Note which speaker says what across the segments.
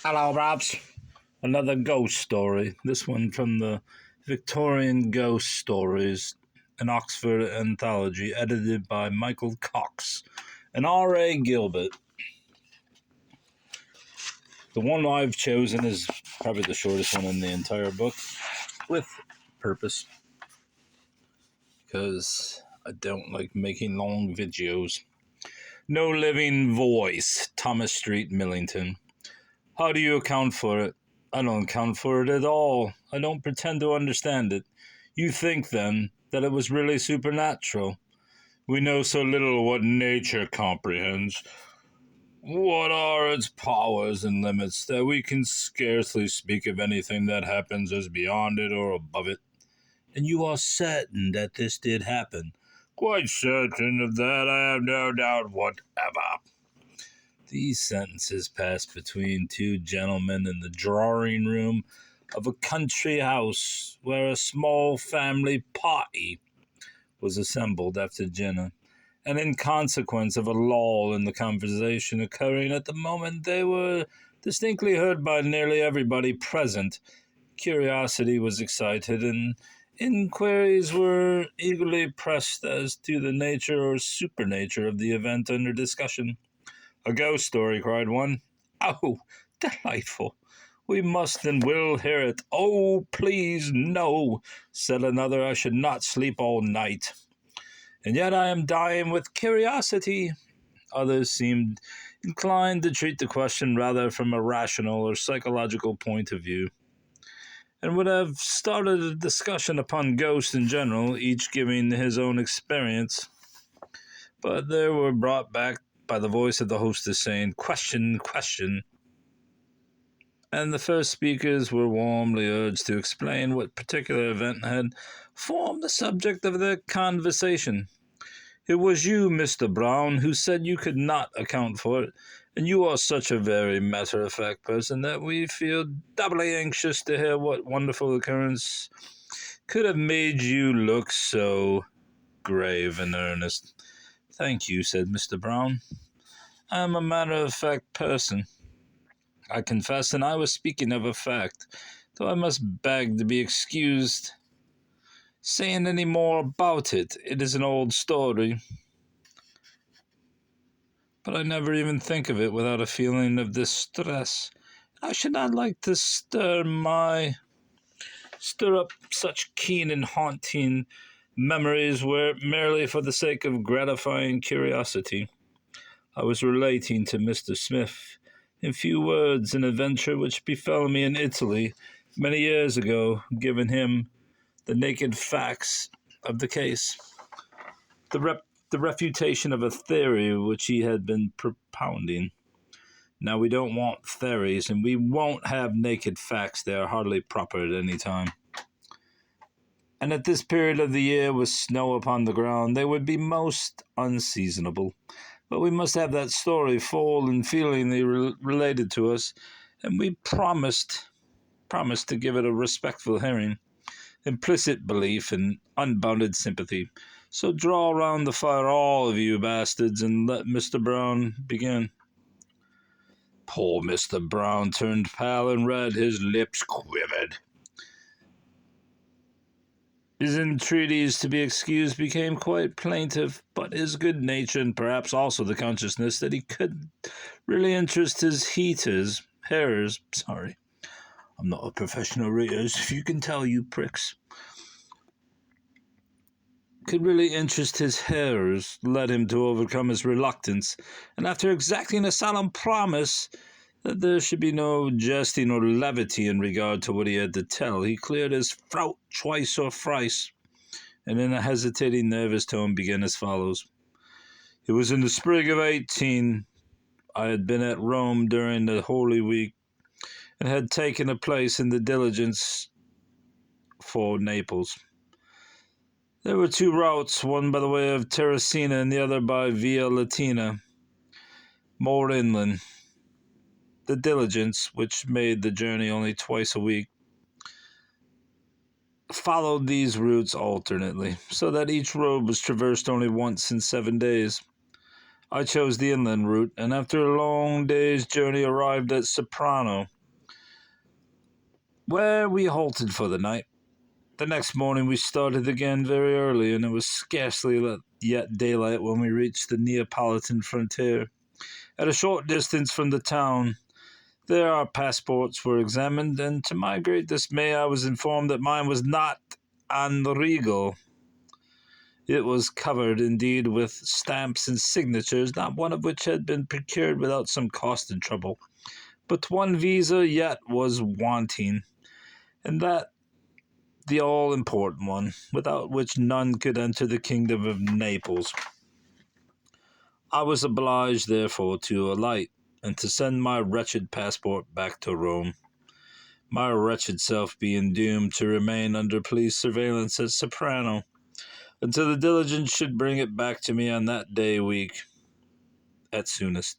Speaker 1: Hello, Robs. Another ghost story. This one from the Victorian Ghost Stories, an Oxford anthology edited by Michael Cox and R.A. Gilbert. The one I've chosen is probably the shortest one in the entire book, with purpose, because I don't like making long videos. No Living Voice, Thomas Street, Millington. How do you account for it? I don't account for it at all. I don't pretend to understand it. You think, then, that it was really supernatural. We know so little what nature comprehends. What are its powers and limits that we can scarcely speak of anything that happens as beyond it or above it? And you are certain that this did happen? Quite certain of that, I have no doubt whatever. These sentences passed between two gentlemen in the drawing room of a country house where a small family party was assembled after dinner, and in consequence of a lull in the conversation occurring at the moment, they were distinctly heard by nearly everybody present. Curiosity was excited, and inquiries were eagerly pressed as to the nature or supernature of the event under discussion. "A ghost story," cried one. "Oh, delightful! We must and will hear it." "Oh, please, no," said another. "I should not sleep all night. And yet I am dying with curiosity." Others seemed inclined to treat the question rather from a rational or psychological point of view, and would have started a discussion upon ghosts in general, each giving his own experience. But they were brought back by the voice of the hostess saying, "Question, question." And the first speakers were warmly urged to explain what particular event had formed the subject of their conversation. "It was you, Mr. Brown, who said you could not account for it, and you are such a very matter-of-fact person that we feel doubly anxious to hear what wonderful occurrence could have made you look so grave and earnest." "Thank you," said Mr. Brown. "I am a matter-of-fact person, I confess, and I was speaking of a fact, though I must beg to be excused saying any more about it. It is an old story, but I never even think of it without a feeling of distress. I should not like to stir up such keen and haunting memories were it merely for the sake of gratifying curiosity. I was relating to Mr. Smith, in few words, an adventure which befell me in Italy many years ago, giving him the naked facts of the case, the refutation of a theory which he had been propounding. Now, we don't want theories, and we won't have naked facts. They are hardly proper at any time. And at this period of the year, with snow upon the ground, they would be most unseasonable. But we must have that story full and feelingly related to us, and we promised to give it a respectful hearing, implicit belief, and unbounded sympathy. So draw around the fire, all of you bastards, and let Mr. Brown begin. Poor Mr. Brown turned pale and red. His lips quivered. His entreaties to be excused became quite plaintive, but his good nature, and perhaps also the consciousness that he could really interest his hearers, I'm not a professional readers, if you can tell, you pricks, could really interest his hearers, led him to overcome his reluctance, and after exacting a solemn promise that there should be no jesting or levity in regard to what he had to tell, he cleared his throat twice or thrice, and in a hesitating, nervous tone began as follows. "It was in the spring of 18. I had been at Rome during the Holy Week, and had taken a place in the diligence for Naples. There were two routes, one by the way of Terracina and the other by Via Latina, more inland. The diligence, which made the journey only twice a week, followed these routes alternately, so that each road was traversed only once in 7 days. I chose the inland route, and after a long day's journey arrived at Soprano, where we halted for the night. The next morning we started again very early, and it was scarcely yet daylight when we reached the Neapolitan frontier. At a short distance from the town, there our passports were examined, and to my great dismay I was informed that mine was not Enrico. It was covered, indeed, with stamps and signatures, not one of which had been procured without some cost and trouble. But one visa yet was wanting, and that the all-important one, without which none could enter the kingdom of Naples. I was obliged, therefore, to alight, and to send my wretched passport back to Rome, my wretched self being doomed to remain under police surveillance at Soprano, until the diligence should bring it back to me on that day week, at soonest.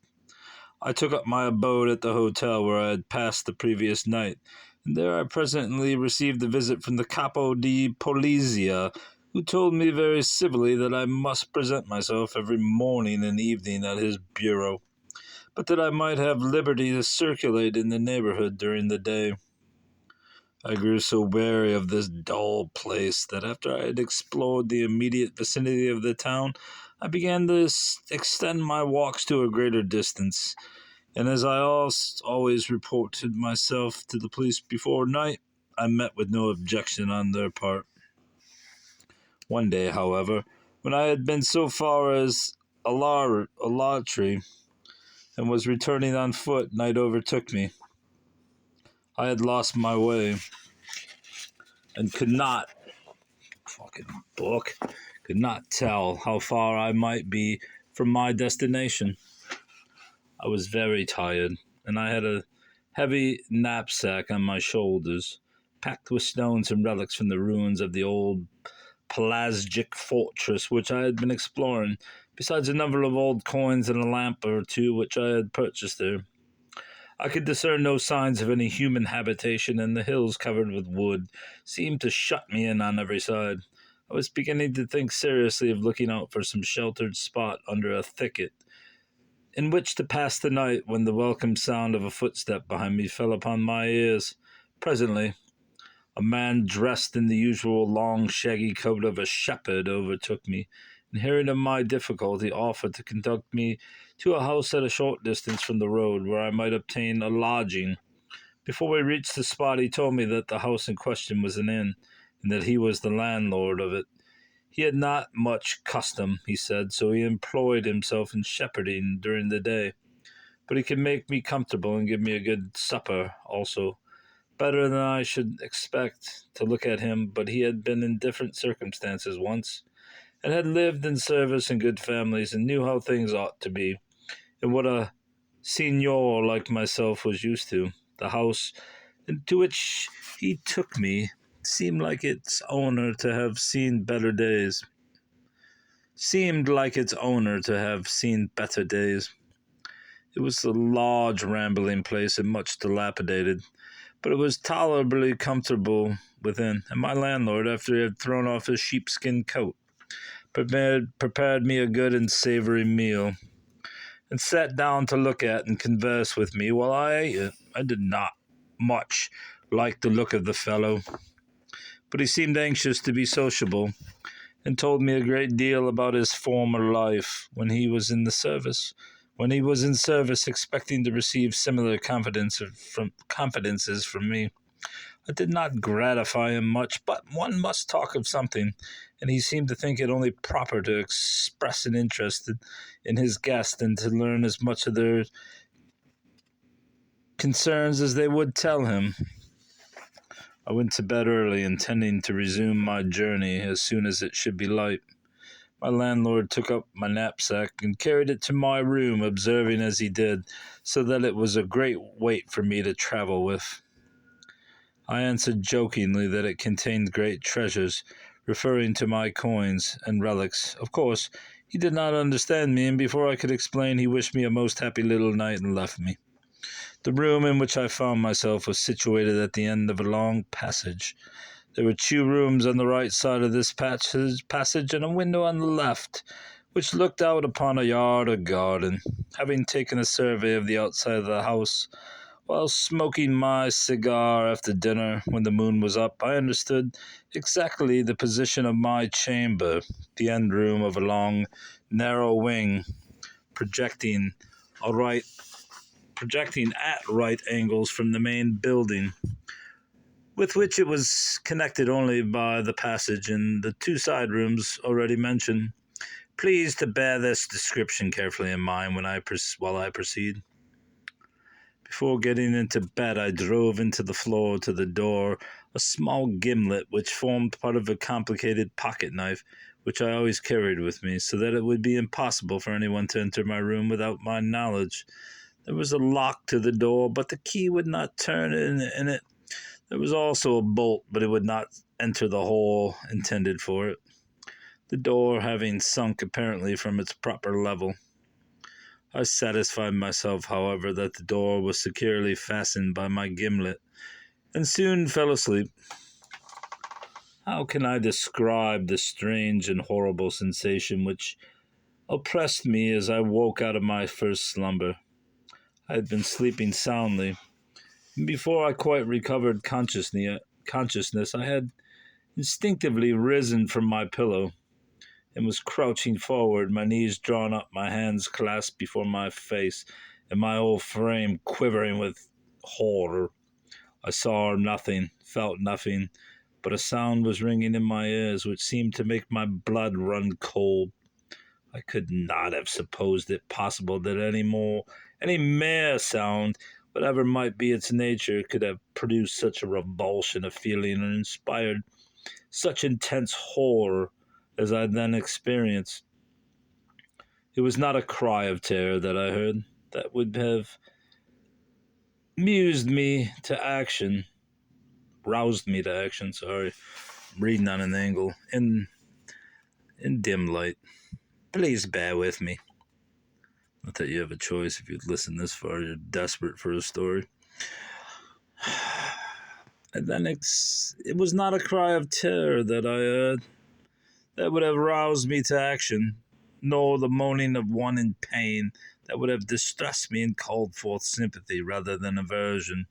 Speaker 1: I took up my abode at the hotel where I had passed the previous night, and there I presently received a visit from the Capo di Polizia, who told me very civilly that I must present myself every morning and evening at his bureau, but that I might have liberty to circulate in the neighborhood during the day. I grew so weary of this dull place that after I had explored the immediate vicinity of the town, I began to extend my walks to a greater distance, and as I always reported myself to the police before night, I met with no objection on their part. One day, however, when I had been so far as Alatri and was returning on foot, night overtook me. I had lost my way and could not tell how far I might be from my destination. I was very tired, and I had a heavy knapsack on my shoulders, packed with stones and relics from the ruins of the old Pelasgic fortress which I had been exploring, besides a number of old coins and a lamp or two which I had purchased there. I could discern no signs of any human habitation, and the hills covered with wood seemed to shut me in on every side. I was beginning to think seriously of looking out for some sheltered spot under a thicket in which to pass the night, when the welcome sound of a footstep behind me fell upon my ears. Presently, a man dressed in the usual long shaggy coat of a shepherd overtook me, and hearing of my difficulty, offered to conduct me to a house at a short distance from the road, where I might obtain a lodging. Before we reached the spot, he told me that the house in question was an inn, and that he was the landlord of it. He had not much custom, he said, so he employed himself in shepherding during the day. But he could make me comfortable and give me a good supper also. Better than I should expect, to look at him, but he had been in different circumstances once, and had lived in service in good families, and knew how things ought to be, and what a signor like myself was used to. The house into which he took me seemed like its owner to have seen better days. It was a large rambling place and much dilapidated, but it was tolerably comfortable within, and my landlord, after he had thrown off his sheepskin coat, prepared me a good and savory meal, and sat down to look at and converse with me while I ate it. I did not much like the look of the fellow, but he seemed anxious to be sociable, and told me a great deal about his former life when he was in service, expecting to receive similar confidences from me. I did not gratify him much, but one must talk of something, and he seemed to think it only proper to express an interest in his guest, and to learn as much of their concerns as they would tell him. I went to bed early, intending to resume my journey as soon as it should be light. My landlord took up my knapsack and carried it to my room, observing as he did, so that it was a great weight for me to travel with. I answered jokingly that it contained great treasures, referring to my coins and relics. Of course, he did not understand me, and before I could explain, he wished me a most happy little night and left me. The room in which I found myself was situated at the end of a long passage. There were 2 rooms on the right side of this passage, and a window on the left, which looked out upon a yard or garden. Having taken a survey of the outside of the house, while smoking my cigar after dinner when the moon was up, I understood exactly the position of my chamber, the end room of a long, narrow wing, projecting projecting at right angles from the main building, with which it was connected only by the passage and the two side rooms already mentioned. Please to bear this description carefully in mind while I proceed. Before getting into bed, I drove into the floor to the door a small gimlet which formed part of a complicated pocket knife which I always carried with me, so that it would be impossible for anyone to enter my room without my knowledge. There was a lock to the door, but the key would not turn in it. There was also a bolt, but it would not enter the hole intended for it, the door having sunk apparently from its proper level. I satisfied myself, however, that the door was securely fastened by my gimlet, and soon fell asleep. How can I describe the strange and horrible sensation which oppressed me as I woke out of my first slumber? I had been sleeping soundly, and before I quite recovered consciousness, I had instinctively risen from my pillow, and was crouching forward, my knees drawn up, my hands clasped before my face, and my whole frame quivering with horror. I saw nothing, felt nothing, but a sound was ringing in my ears which seemed to make my blood run cold. I could not have supposed it possible that any mere sound, whatever might be its nature, could have produced such a revulsion of feeling and inspired such intense horror as I then experienced. It was not a cry of terror that I heard that would have roused me to action. Sorry, I'm reading on an angle in dim light. Please bear with me. Not that you have a choice. If you'd listen this far, you're desperate for a story. And then it was not a cry of terror that I heard that would have roused me to action, nor the moaning of one in pain that would have distressed me and called forth sympathy rather than aversion.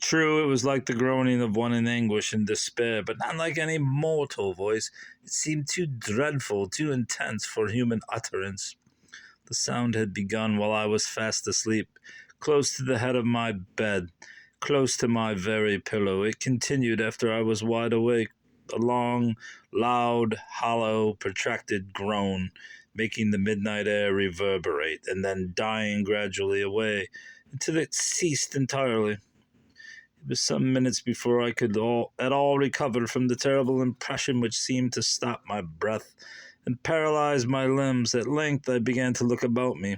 Speaker 1: True, it was like the groaning of one in anguish and despair, but not like any mortal voice. It seemed too dreadful, too intense for human utterance. The sound had begun while I was fast asleep, close to the head of my bed, close to my very pillow. It continued after I was wide awake, a long, loud, hollow, protracted groan, making the midnight air reverberate, and then dying gradually away until it ceased entirely. It was some minutes before I could at all recover from the terrible impression which seemed to stop my breath and paralyze my limbs. At length I began to look about me,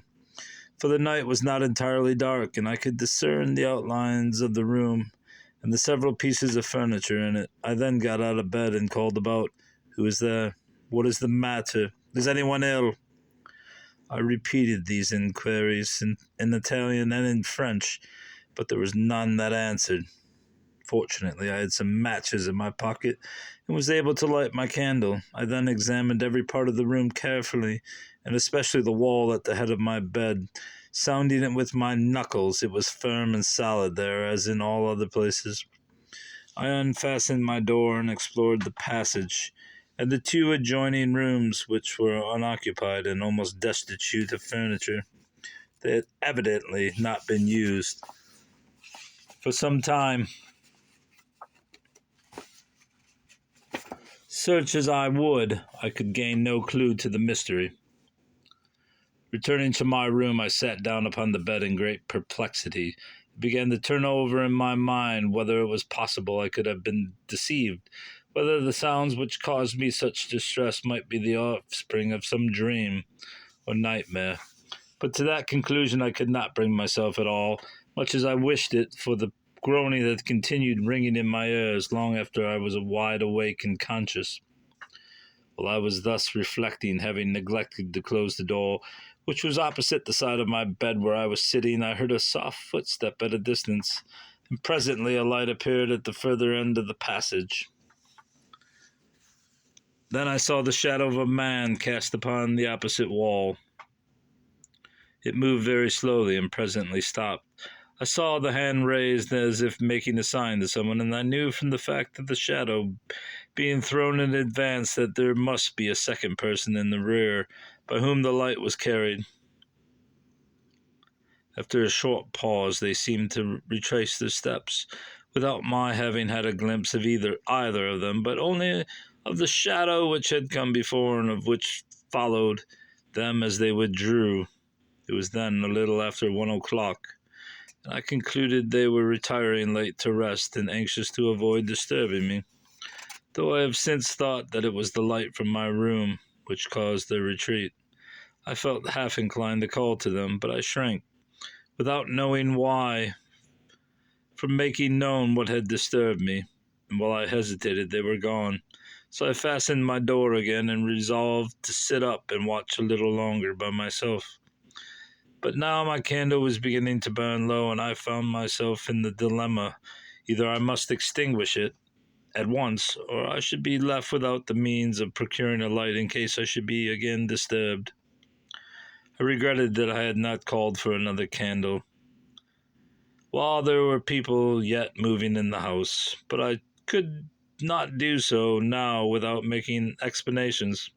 Speaker 1: for the night was not entirely dark, and I could discern the outlines of the room and the several pieces of furniture in it. I then got out of bed and called about. Who is there? What is the matter? Is anyone ill? I repeated these inquiries in Italian and in French, but there was none that answered. Fortunately, I had some matches in my pocket and was able to light my candle. I then examined every part of the room carefully, and especially the wall at the head of my bed. Sounding it with my knuckles, it was firm and solid there, as in all other places. I unfastened my door and explored the passage, and the two adjoining rooms, which were unoccupied and almost destitute of furniture. They had evidently not been used for some time. Search as I would, I could gain no clue to the mystery. Returning to my room, I sat down upon the bed in great perplexity, and began to turn over in my mind whether it was possible I could have been deceived, whether the sounds which caused me such distress might be the offspring of some dream or nightmare. But to that conclusion I could not bring myself at all, much as I wished it, for the groaning that continued ringing in my ears long after I was wide awake and conscious. While I was thus reflecting, having neglected to close the door, which was opposite the side of my bed where I was sitting, I heard a soft footstep at a distance, and presently a light appeared at the further end of the passage. Then I saw the shadow of a man cast upon the opposite wall. It moved very slowly and presently stopped. I saw the hand raised as if making a sign to someone, and I knew from the fact of the shadow being thrown in advance that there must be a second person in the rear by whom the light was carried. After a short pause, they seemed to retrace their steps, without my having had a glimpse of either of them, but only of the shadow which had come before and of which followed them as they withdrew. It was then a little after 1 o'clock, and I concluded they were retiring late to rest and anxious to avoid disturbing me, though I have since thought that it was the light from my room which caused their retreat. I felt half inclined to call to them, but I shrank, without knowing why, from making known what had disturbed me, and while I hesitated they were gone. So I fastened my door again and resolved to sit up and watch a little longer by myself. But now my candle was beginning to burn low, and I found myself in the dilemma. Either I must extinguish it at once, or I should be left without the means of procuring a light in case I should be again disturbed. I regretted that I had not called for another candle, while there were people yet moving in the house, but I could not do so now without making explanations.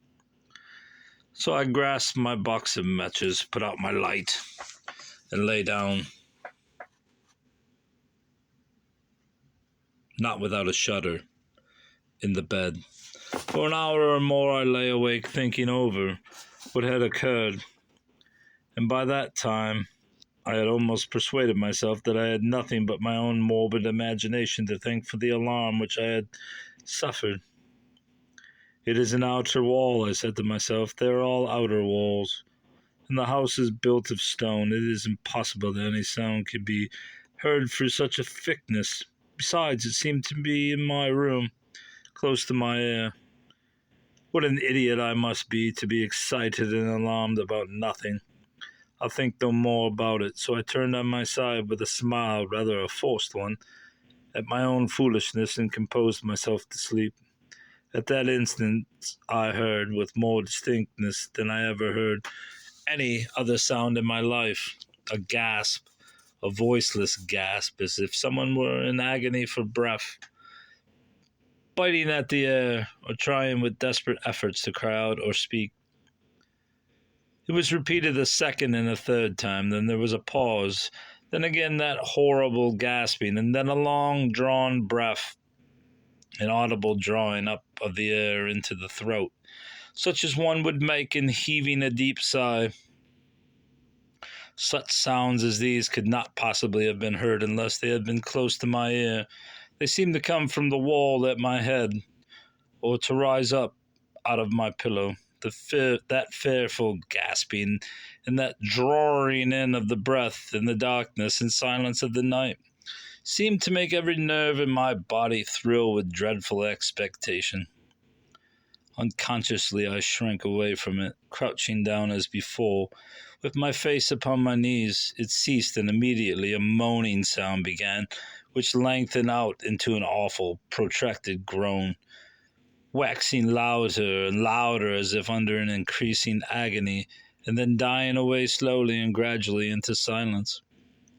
Speaker 1: So I grasped my box of matches, put out my light, and lay down, not without a shudder, in the bed. For an hour or more I lay awake thinking over what had occurred, and by that time I had almost persuaded myself that I had nothing but my own morbid imagination to thank for the alarm which I had suffered. It is an outer wall, I said to myself. They are all outer walls, and the house is built of stone. It is impossible that any sound could be heard through such a thickness. Besides, it seemed to be in my room, close to my ear. What an idiot I must be to be excited and alarmed about nothing. I'll think no more about it. So I turned on my side with a smile, rather a forced one, at my own foolishness, and composed myself to sleep. At that instant I heard, with more distinctness than I ever heard any other sound in my life, a gasp, a voiceless gasp, as if someone were in agony for breath, biting at the air, or trying with desperate efforts to cry out or speak. It was repeated a second and a third time, then there was a pause, then again that horrible gasping, and then a long-drawn breath, an audible drawing up of the air into the throat, such as one would make in heaving a deep sigh. Such sounds as these could not possibly have been heard unless they had been close to my ear. They seemed to come from the wall at my head, or to rise up out of my pillow. That fearful gasping, and that drawing in of the breath in the darkness and silence of the night, seemed to make every nerve in my body thrill with dreadful expectation. Unconsciously I shrank away from it, crouching down as before, with my face upon my knees. It ceased, and immediately a moaning sound began, which lengthened out into an awful, protracted groan, waxing louder and louder as if under an increasing agony, and then dying away slowly and gradually into silence,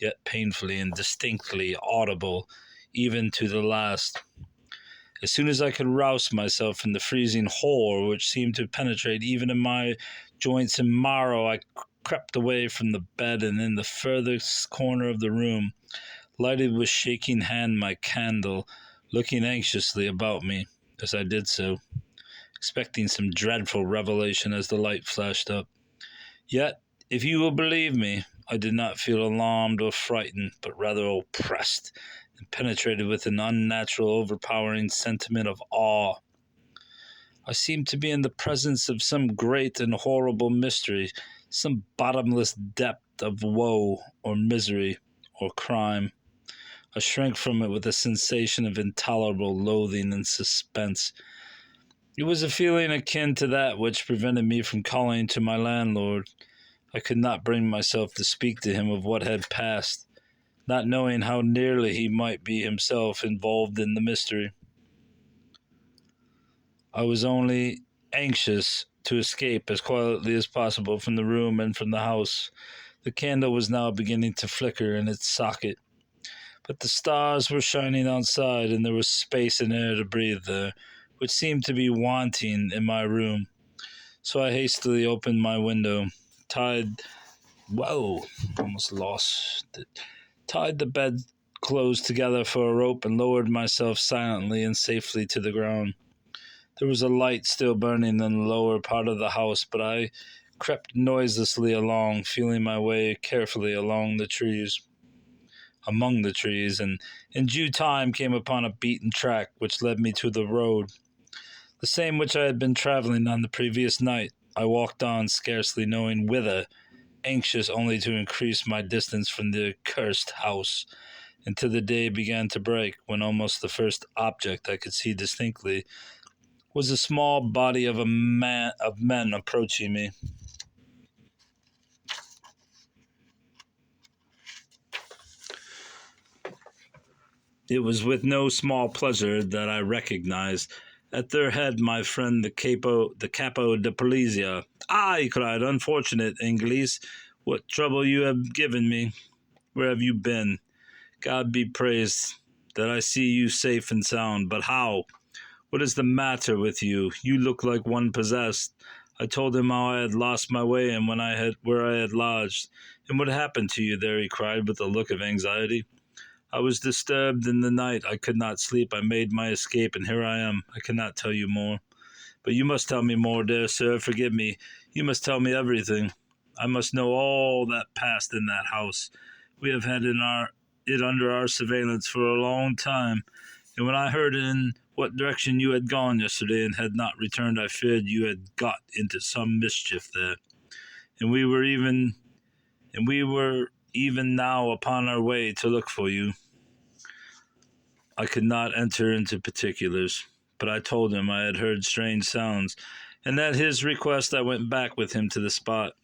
Speaker 1: yet painfully and distinctly audible even to the last. As soon as I could rouse myself from the freezing horror which seemed to penetrate even in my joints and marrow, I crept away from the bed, and in the furthest corner of the room lighted with shaking hand my candle, looking anxiously about me as I did so, expecting some dreadful revelation as the light flashed up. Yet, if you will believe me, I did not feel alarmed or frightened, but rather oppressed and penetrated with an unnatural, overpowering sentiment of awe. I seemed to be in the presence of some great and horrible mystery, some bottomless depth of woe or misery or crime. I shrank from it with a sensation of intolerable loathing and suspense. It was a feeling akin to that which prevented me from calling to my landlord. I could not bring myself to speak to him of what had passed, not knowing how nearly he might be himself involved in the mystery. I was only anxious to escape as quietly as possible from the room and from the house. The candle was now beginning to flicker in its socket, but the stars were shining outside, and there was space and air to breathe there, which seemed to be wanting in my room. So I hastily opened my window, tied whoa, almost lost it. Tied the bedclothes together for a rope and lowered myself silently and safely to the ground. There was a light still burning in the lower part of the house, but I crept noiselessly along, feeling my way carefully among the trees, and in due time came upon a beaten track which led me to the road, the same which I had been traveling on the previous night. I walked on, scarcely knowing whither, anxious only to increase my distance from the accursed house, until the day began to break, when almost the first object I could see distinctly was a small body of men approaching me. It was with no small pleasure that I recognized at their head my friend the Capo de Polizia. "Ah," he cried, "unfortunate Inglese, what trouble you have given me! Where have you been? God be praised that I see you safe and sound. But how? What is the matter with you? You look like one possessed." I told him how I had lost my way and where I had lodged. "And what happened to you there?" he cried with a look of anxiety. "I was disturbed in the night. I could not sleep. I made my escape, and here I am. I cannot tell you more." "But you must tell me more, dear sir. Forgive me. You must tell me everything. I must know all that passed in that house. We have had it under our surveillance for a long time, and when I heard in what direction you had gone yesterday and had not returned, I feared you had got into some mischief there, and we were even now upon our way to look for you." I could not enter into particulars, but I told him I had heard strange sounds, and at his request I went back with him to the spot.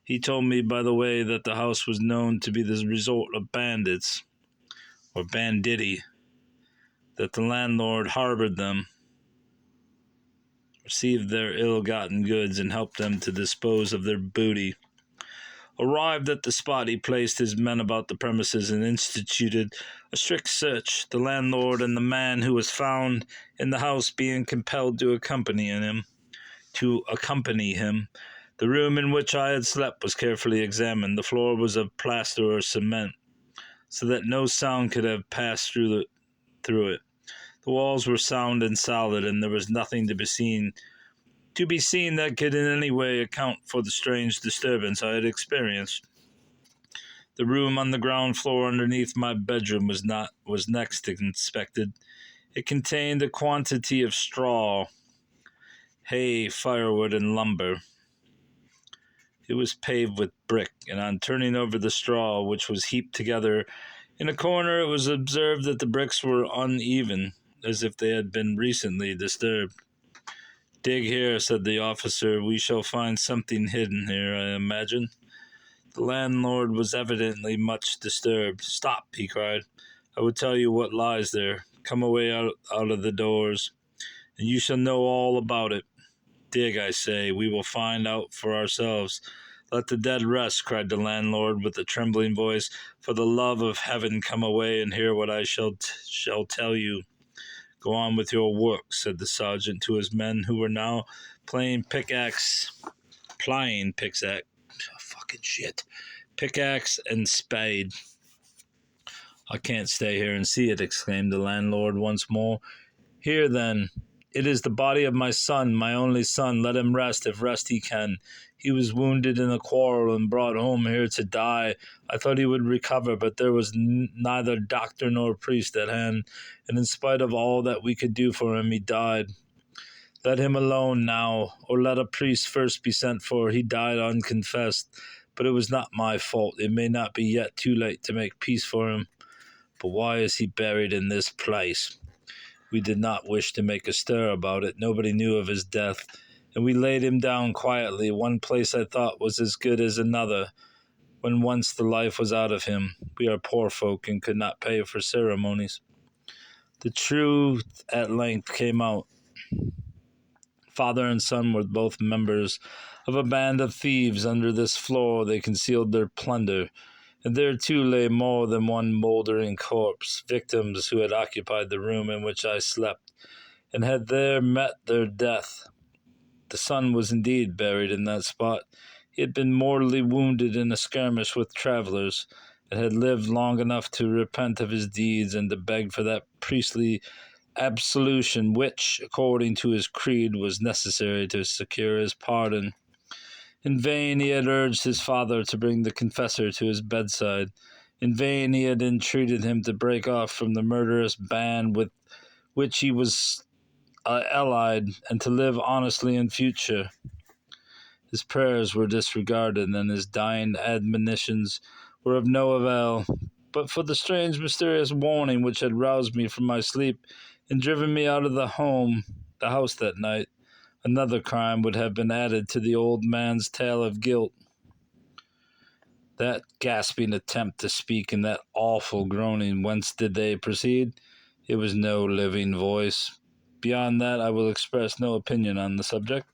Speaker 1: He told me by the way that the house was known to be the resort of bandits, or banditti, that the landlord harbored them, received their ill-gotten goods, and helped them to dispose of their booty. Arrived at the spot, he placed his men about the premises and instituted a strict search, the landlord and the man who was found in the house being compelled to accompany him. The room in which I had slept was carefully examined. The floor was of plaster or cement, so that no sound could have passed through it. The walls were sound and solid, and there was nothing to be seen that could in any way account for the strange disturbance I had experienced. The room on the ground floor underneath my bedroom was next inspected. It contained a quantity of straw, hay, firewood, and lumber. It was paved with brick, and on turning over the straw, which was heaped together in a corner, it was observed that the bricks were uneven, as if they had been recently disturbed. "Dig here," said the officer. "We shall find something hidden here, I imagine." The landlord was evidently much disturbed. "Stop," he cried. "I will tell you what lies there. Come away out of the doors, and you shall know all about it. Dig, I say. We will find out for ourselves." "Let the dead rest," cried the landlord with a trembling voice. "For the love of heaven, come away and hear what I shall tell you." "Go on with your work," said the sergeant to his men, who were now playing pickaxe, pickaxe and spade. "I can't stay here and see it," exclaimed the landlord once more. "Here, then, it is the body of my son, my only son. Let him rest, if rest he can. He was wounded in a quarrel and brought home here to die. I thought he would recover, but there was neither doctor nor priest at hand, and in spite of all that we could do for him, he died. Let him alone now, or let a priest first be sent for. He died unconfessed, but it was not my fault. It may not be yet too late to make peace for him. But why is he buried in this place? We did not wish to make a stir about it. Nobody knew of his death, and we laid him down quietly. One place I thought was as good as another, when once the life was out of him. We are poor folk and could not pay for ceremonies." The truth at length came out. Father and son were both members of a band of thieves. Under this floor they concealed their plunder, and there too lay more than one mouldering corpse, victims who had occupied the room in which I slept, and had there met their death. The son was indeed buried in that spot. He had been mortally wounded in a skirmish with travelers, and had lived long enough to repent of his deeds and to beg for that priestly absolution which, according to his creed, was necessary to secure his pardon. In vain he had urged his father to bring the confessor to his bedside. In vain he had entreated him to break off from the murderous band with which he was allied, and to live honestly in future. His prayers were disregarded, and his dying admonitions were of no avail. But for the strange, mysterious warning which had roused me from my sleep and driven me out of the house that night, another crime would have been added to the old man's tale of guilt. That gasping attempt to speak and that awful groaning, whence did they proceed? It was no living voice. Beyond that, I will express no opinion on the subject.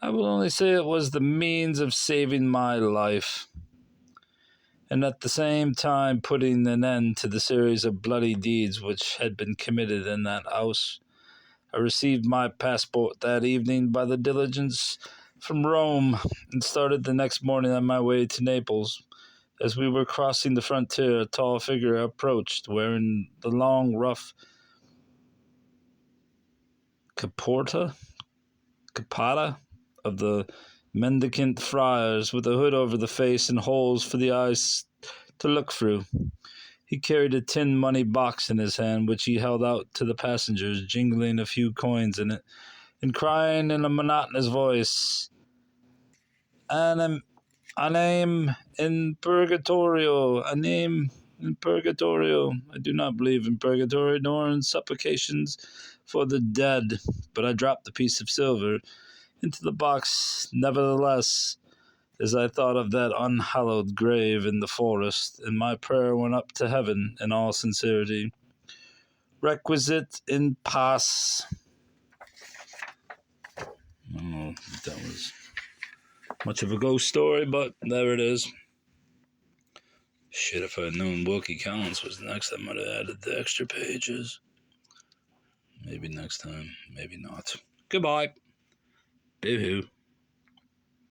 Speaker 1: I will only say it was the means of saving my life, and at the same time putting an end to the series of bloody deeds which had been committed in that house. I received my passport that evening by the diligence from Rome, and started the next morning on my way to Naples. As we were crossing the frontier, a tall figure approached, wearing the long, rough cappota of the mendicant friars, with a hood over the face and holes for the eyes to look through. He carried a tin money box in his hand, which he held out to the passengers, jingling a few coins in it, and crying in a monotonous voice, "A name in purgatorio, a name in purgatorio." I do not believe in purgatory, nor in supplications for the dead, but I dropped the piece of silver into the box nevertheless, as I thought of that unhallowed grave in the forest, and my prayer went up to heaven in all sincerity. Requisite in pace. I don't know if that was much of a ghost story, but there it is. Shit, if I had known Wilkie Collins was next, I might have added the extra pages. Maybe next time, maybe not. Goodbye. Boo-hoo.